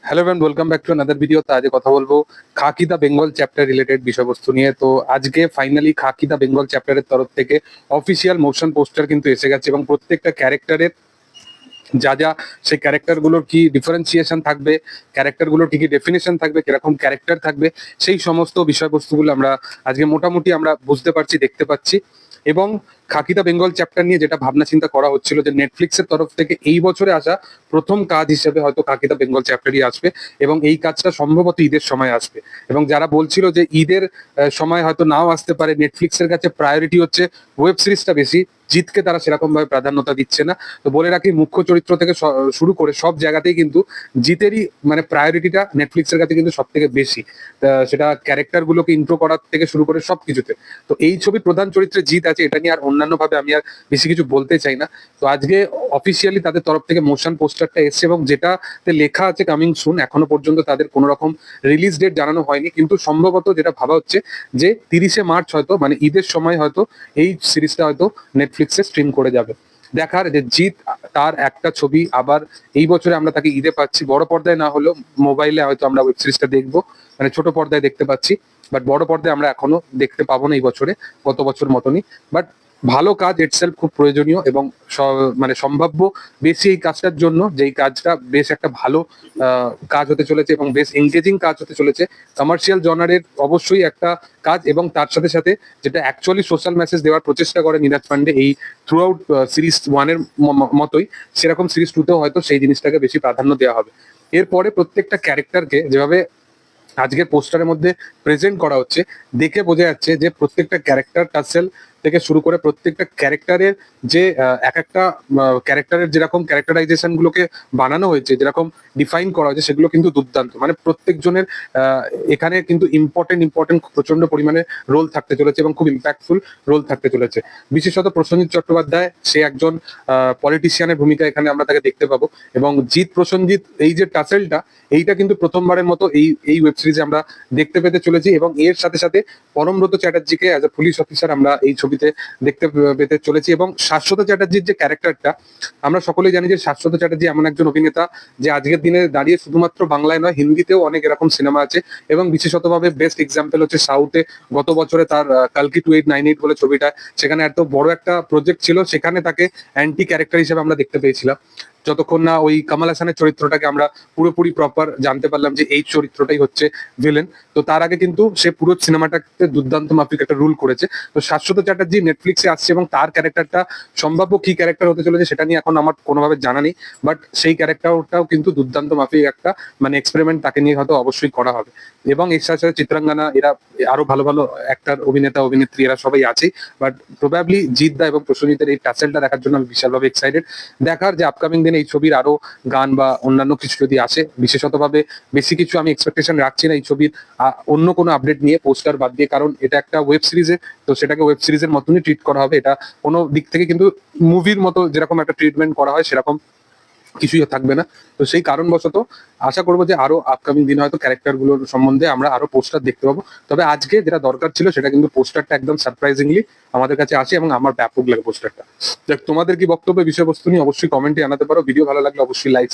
Hello everyone, welcome back to another video. তো আজকে কথা বলবো খাকি দা বেঙ্গল চ্যাপ্টার রিলেটেড বিষয়বস্তু নিয়ে। তো আজকে ফাইনালি খাকি দা বেঙ্গল চ্যাপ্টারের তরফ থেকে অফিসিয়াল মোশন পোস্টার কিন্তু এসে গেছে এবং প্রত্যেকটা ক্যারেক্টারের যা যা সেই ক্যারেক্টারগুলোর কি ডিফারেন্সিয়েশন থাকবে, ক্যারেক্টারগুলোর কি কি ডেফিনেশন থাকবে, কিরকম ক্যারেক্টার থাকবে, সেই সমস্ত বিষয়বস্তুগুলো আমরা আজকে মোটামুটি আমরা বুঝতে পারছি, দেখতে পাচ্ছি। এবং খাকি দা বেঙ্গল চ্যাপ্টার নিয়ে যেটা ভাবনা চিন্তা করা হচ্ছিল যে নেটফ্লিক্সের তরফ থেকে এই বছরে আসা প্রথম কাজ হিসেবে হয়তো খাকি দা বেঙ্গল চ্যাপ্টারই আসবে এবং এই কাজটা সম্ভবত ঈদের সময় আসবে। এবং যারা বলছিল যে ঈদের সময় হয়তো নাও আসতে পারে, নেটফ্লিক্সের কাছে প্রায়োরিটি হচ্ছে ওয়েব সিরিজটা বেশি, জিতকে তারা সেরকম ভাবে প্রাধান্যতা দিচ্ছে না। তো বলে রাখি, মুখ্য চরিত্র থেকে শুরু করে সব জায়গাতেই কিন্তু জিতেরই মানে প্রায়োরিটিটা নেটফ্লিক্সের কাছে কিন্তু সব থেকে বেশি। সেটা ক্যারেক্টার গুলোকে ইন্ট্রো করার থেকে শুরু করে সবকিছুতে। তো এই ছবির প্রধান চরিত্রে জিত আছে, এটা নিয়ে আর অন্যান্য ভাবে আমি আর বেশি কিছু বলতে চাই না। তো আজকে অফিসিয়ালি তাদের তরফ থেকে মোশন পোস্টারটা এসছে এবং যেটাতে লেখা আছে কামিং সুন। এখনো পর্যন্ত তাদের কোনো রকম রিলিজ ডেট জানানো হয়নি, কিন্তু সম্ভবত যেটা ভাবা হচ্ছে যে 30শে মার্চ হয়তো মানে ঈদের সময় হয়তো এই সিরিজটা হয়তো নেটফ্লিক্সে স্ট্রিম করে যাবে। দেখার যে জিৎ তার একটা ছবি আবার এই বছরে আমরা তাকে ঈদে পাচ্ছি, বড় পর্দায় না হলেও মোবাইলে হয়তো আমরা ওয়েব সিরিজটা দেখবো, মানে ছোট পর্দায় দেখতে পাচ্ছি। বাট বড় পর্দায় আমরা এখনো দেখতে পাবো না এই বছরে, গত বছর মতনই। বাট ভালো কাজ ইটসেলফ খুব প্রয়োজনীয় এবং মানে সম্ভাব্য বেশি এই কাজটার জন্য, যেই কাজটা বেশ একটা ভালো কাজ হতে চলেছে এবং বেশ এঙ্গেজিং কাজ হতে চলেছে, কমার্শিয়াল জনারের অবশ্যই একটা কাজ। এবং তার সাথে সাথে যেটা অ্যাকচুয়ালি সোশ্যাল মেসেজ দেওয়ার প্রচেষ্টা করে নীরাজ পান্ডে এই থ্রু আউট সিরিজ ওয়ানের মতোই, সেরকম সিরিজ টুতেও হয়তো সেই জিনিসটাকে বেশি প্রাধান্য দেওয়া হবে। এরপরে প্রত্যেকটা ক্যারেক্টারকে যেভাবে আজকের পোস্টারের মধ্যে প্রেজেন্ট করা হচ্ছে, দেখে বোঝা যাচ্ছে যে প্রত্যেকটা ক্যারেক্টার টাসেল থেকে শুরু করে প্রত্যেকটা ক্যারেক্টারের যে এক একটা ক্যারেক্টারের যেরকম ক্যারেক্টারাইজেশন গুলোকে বানানো হয়েছে, যেরকম ডিফাইন করা হয়েছে, সেগুলো কিন্তু দুর্দান্ত। মানে প্রত্যেকজনের এখানে কিন্তু ইম্পর্টেন্ট প্রচন্ড পরিমাণে রোল থাকতে চলেছে এবং খুব ইম্প্যাক্টফুল রোল থাকতে চলেছে। বিশেষত প্রসেনজিৎ চট্টোপাধ্যায়, সে একজন পলিটিশিয়ানের ভূমিকা এখানে আমরা তাকে দেখতে পাবো। এবং জিৎ প্রসেনজিৎ এই যে টাসেলটা, এইটা কিন্তু প্রথমবারের মতো এই এই ওয়েব সিরিজে আমরা দেখতে পেতে চলেছি। এবং এর সাথে সাথে পরমব্রত চ্যাটার্জিকে অ্যাজ এ পুলিশ অফিসার আমরা এই ছবিতে দেখতে পেতে চলেছি। এবং শাশ্বত চ্যাটার্জির যে ক্যারেক্টারটা, আমরা সকলেই জানি যে শাশ্বত চ্যাটার্জি এমন একজন অভিনেতা যে আজকের দিনে দাঁড়িয়ে শুধুমাত্র বাংলায় নয়, হিন্দিতেও অনেক এরকম সিনেমা আছে। এবং বিশেষতভাবে বেস্ট এক্সাম্পল হচ্ছে সাউথে গত বছরে তার কালকি 2898 বলে ছবিটা, সেখানে এত বড় একটা প্রজেক্ট ছিল, সেখানে তাকে অ্যান্টি ক্যারেক্টার হিসেবে আমরা দেখতে পেয়েছিলাম, যতক্ষণ না ওই কামাল হাসানের চরিত্রটাকে আমরা পুরোপুরি প্রপার জানতে পারলাম যে এই চরিত্রটাই হচ্ছে ভিলেন। তো তার আগে কিন্তু সে পুরো সিনেমাটাকে দুর্দান্ত মাফিক একটা রুল করেছে। তো শাশ্বত চ্যাটার্জি নেটফ্লিক্সে আসছে এবং তার ক্যারেক্টারটা সম্ভাব্য কি ক্যারেক্টার হতে চলেছে সেটা নিয়ে এখন আমার কোনোভাবে জানা নেই। বাট সেই ক্যারেক্টারটাও কিন্তু দুর্দান্ত মাফিক একটা মানে এক্সপেরিমেন্ট তাকে নিয়ে হয়তো অবশ্যই করা হবে। এবং এর সাথে সাথে চিত্রাঙ্গনা, এরা আরো ভালো ভালো অ্যাক্টর, অভিনেতা, অভিনেত্রী, এরা সবাই আছেই। বাট প্রবাবলি জিৎদা এবং প্রসেনজিতের এই টাসেলটা দেখার জন্য আমি বিশালভাবে এক্সাইটেড। দেখার যে আপকামিং দিনে এই ছবির আরো গান বা অন্যান্য কিছু যদি আসে, বিশেষত ভাবে বেশি কিছু আমি এক্সপেকটেশন রাখছি না এই ছবির অন্য কোনো আপডেট নিয়ে, পোস্টার বাদ দিয়ে। কারণ এটা একটা ওয়েব সিরিজে, তো সেটাকে ওয়েব সিরিজের মতনই ট্রিট করা হবে। এটা কোনো দিক থেকে কিন্তু মুভির মতো যেরকম একটা ট্রিটমেন্ট করা হয় সেরকম কিছুই থাকবে না। তো সেই কারণবশত আশা করবো যে আরো আপকামিং দিন হয়তো ক্যারেক্টার গুলোর সম্বন্ধে আমরা আরো পোস্টার দেখতে পাবো। তবে আজকে যেটা দরকার ছিল সেটা কিন্তু পোস্টারটা একদম সারপ্রাইজিংলি আমাদের কাছে আসে এবং আমার ব্যাপক লাগে পোস্টারটা। দেখ, তোমাদের কি বক্তব্য বিষয়বস্তু নিয়ে অবশ্যই কমেন্টে জানাতে পারো। ভিডিও ভালো লাগলে অবশ্যই লাইক